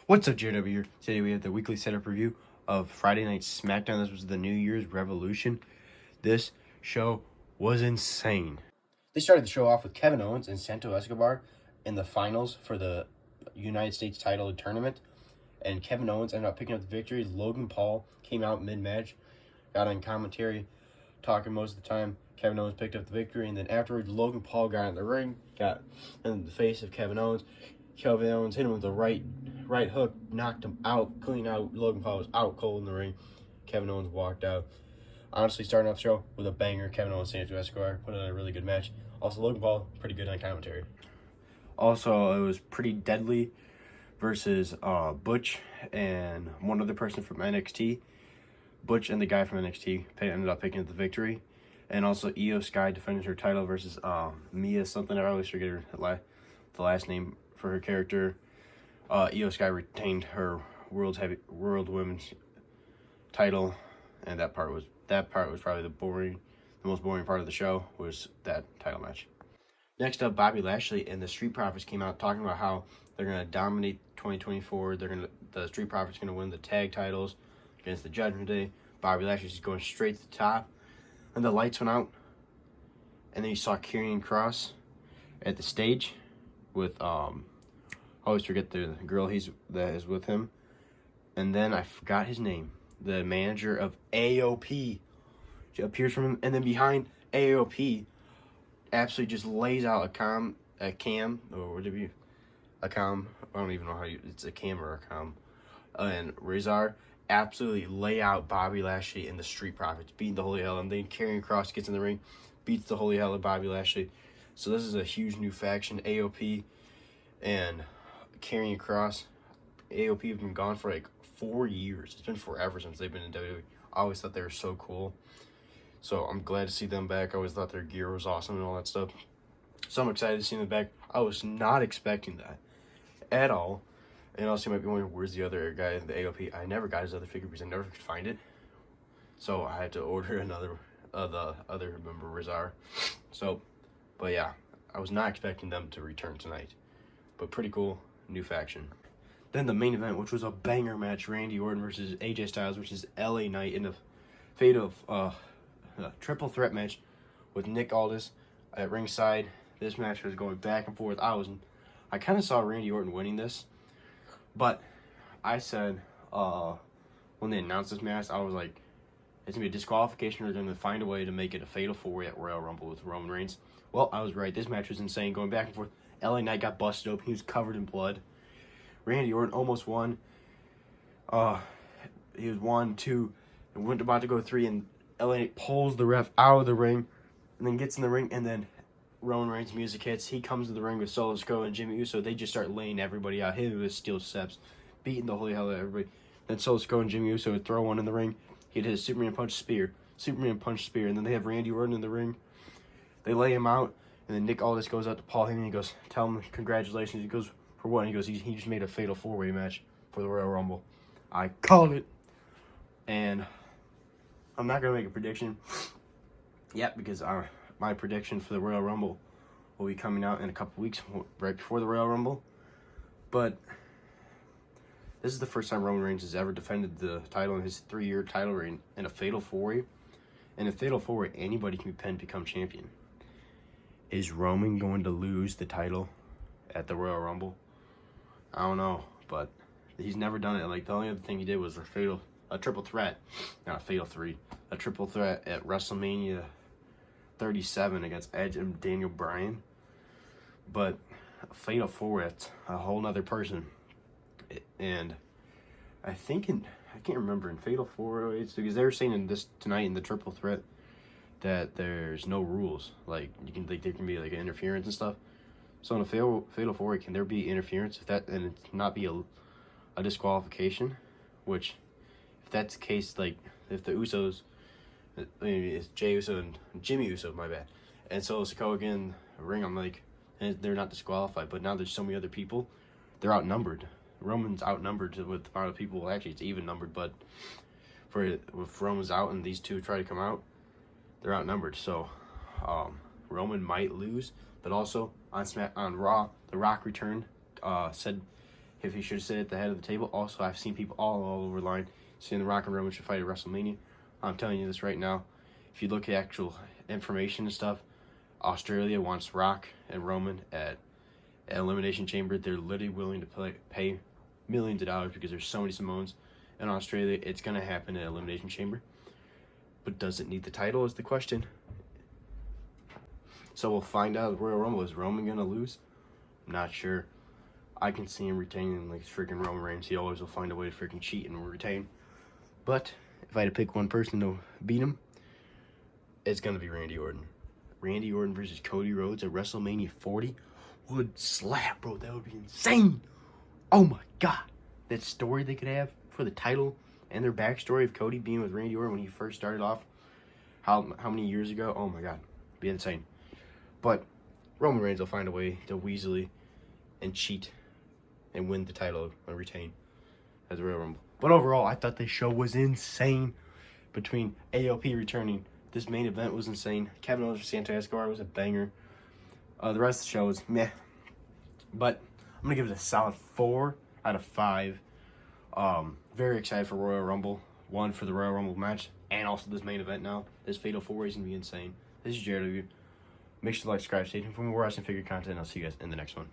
What's up, JW? Today we have the weekly setup review of Friday Night SmackDown. This was the New Year's Revolution. This show was insane. They started the show off with Kevin Owens and Santo Escobar in the finals for the United States title tournament. And Kevin Owens ended up picking up the victory. Logan Paul came out mid-match, got on commentary, talking most of the time. Kevin Owens picked up the victory, and then afterwards, Logan Paul got in the ring, got in the face of Kevin Owens. Kevin Owens hit him with a right hook, knocked him out, clean out. Logan Paul was out cold in the ring. Kevin Owens walked out. Honestly, starting off the show with a banger. Kevin Owens, Santo Escobar put on a really good match. Also, Logan Paul, pretty good on commentary. Also, it was pretty deadly versus Butch and one other person from NXT. Butch and the guy from NXT ended up picking up the victory. And also, Io Sky defended her title versus Mia something. I always forget her the last name for her character. Io Sky retained her world women's title, and that part was probably the most boring part of the show was that title match. Next up, Bobby Lashley and the Street Profits came out talking about how they're gonna dominate 2024. The Street Profits gonna win the tag titles against the Judgment Day. Bobby Lashley's just going straight to the top, and the lights went out, and then you saw Karrion Kross at the stage with I always forget the girl that is with him, and then I forgot his name. The manager of AOP, she appears from him, and then behind AOP, absolutely just lays out a cam, or would it be a cam? I don't even know it's a cam or a cam. And Rezar absolutely lay out Bobby Lashley and the Street Profits, beating the holy hell, and then Karrion Kross gets in the ring, beats the holy hell of Bobby Lashley. So this is a huge new faction, AOP and Karrion Kross. AOP have been gone for like 4 years. It's been forever since they've been in WWE. I always thought they were so cool. So I'm glad to see them back. I always thought their gear was awesome and all that stuff. So I'm excited to see them back. I was not expecting that at all. And also you might be wondering, where's the other guy in the AOP? I never got his other figure because I never could find it. So I had to order another, the other member, Rezar. So, but yeah, I was not expecting them to return tonight. But pretty cool, new faction. Then the main event, which was a banger match, Randy Orton versus AJ Styles versus LA Knight in the fate of a triple threat match with Nick Aldis at ringside. This match was going back and forth. I kind of saw Randy Orton winning this, but I said when they announced this match, I was like, it's gonna be a disqualification, or they're gonna find a way to make it a fatal 4-way at Royal Rumble with Roman Reigns. Well, I was right. This match was insane, going back and forth. LA Knight got busted open. He was covered in blood. Randy Orton almost won. He was 1, 2, and went about to go 3, and LA Knight pulls the ref out of the ring, and then gets in the ring, and then Roman Reigns' music hits. He comes to the ring with Solo Sikoa and Jimmy Uso. They just start laying everybody out, hitting with steel steps, beating the holy hell out of everybody. Then Solo Sikoa and Jimmy Uso would throw one in the ring. He'd hit a Superman punch spear, and then they have Randy Orton in the ring. They lay him out, and then Nick Aldis goes out to Paul Heyman, and he goes, tell him congratulations. He goes, for what? He goes, he just made a fatal 4-way match for the Royal Rumble. I called it. And I'm not going to make a prediction yet, because my prediction for the Royal Rumble will be coming out in a couple weeks, right before the Royal Rumble. But this is the first time Roman Reigns has ever defended the title in his 3-year title reign in a fatal 4-way. In a fatal 4-way, anybody can be pinned to become champion. Is Roman going to lose the title at the Royal Rumble? I don't know, but he's never done it. Like, the only other thing he did was a triple threat, not a fatal 3, a triple threat at WrestleMania 37 against Edge and Daniel Bryan. But a fatal 4-way, it's a whole nother person. And I think I can't remember in fatal 4-ways, because they were saying in this tonight in the triple threat that there's no rules. Like, there can be like interference and stuff. So in a fatal 4-way, can there be interference and it not be a disqualification? Which, if that's the case, like if the Usos, maybe it's Jey Uso and Jimmy Uso, my bad, and so Sikoa again ring, I'm like, and they're not disqualified. But now there's so many other people, they're outnumbered. Roman's outnumbered with a lot of people. Actually, it's even numbered, but if Roman's out and these two try to come out, they're outnumbered. So Roman might lose. But also on Raw, The Rock returned, said if he should sit at the head of the table. Also, I've seen people all over the line saying The Rock and Roman should fight at WrestleMania. I'm telling you this right now. If you look at actual information and stuff, Australia wants Rock and Roman at Elimination Chamber. They're literally willing to pay millions of dollars because there's so many Samoans in Australia. It's going to happen at Elimination Chamber. But does it need the title is the question. So we'll find out at Royal Rumble. Is Roman going to lose? I'm not sure. I can see him retaining like freaking Roman Reigns. He always will find a way to freaking cheat and retain. But if I had to pick one person to beat him, it's going to be Randy Orton. Randy Orton versus Cody Rhodes at WrestleMania 40 would slap, bro. That would be insane. Oh my God. That story they could have for the title and their backstory of Cody being with Randy Orton when he first started off, how many years ago? Oh my God. It'd be insane. But Roman Reigns will find a way to weaselly and cheat and win the title and retain as the Royal Rumble. But overall, I thought this show was insane. Between AOP returning, this main event was insane. Kevin Owens versus Santos Escobar was a banger. The rest of the show was meh. But I'm going to give it a solid 4 out of 5. Very excited for Royal Rumble. 1 for the Royal Rumble match, and also this main event now. This Fatal 4-Way is going to be insane. This is Jared Review. Make sure to like, subscribe, stay tuned for more wrestling figure content, and I'll see you guys in the next one.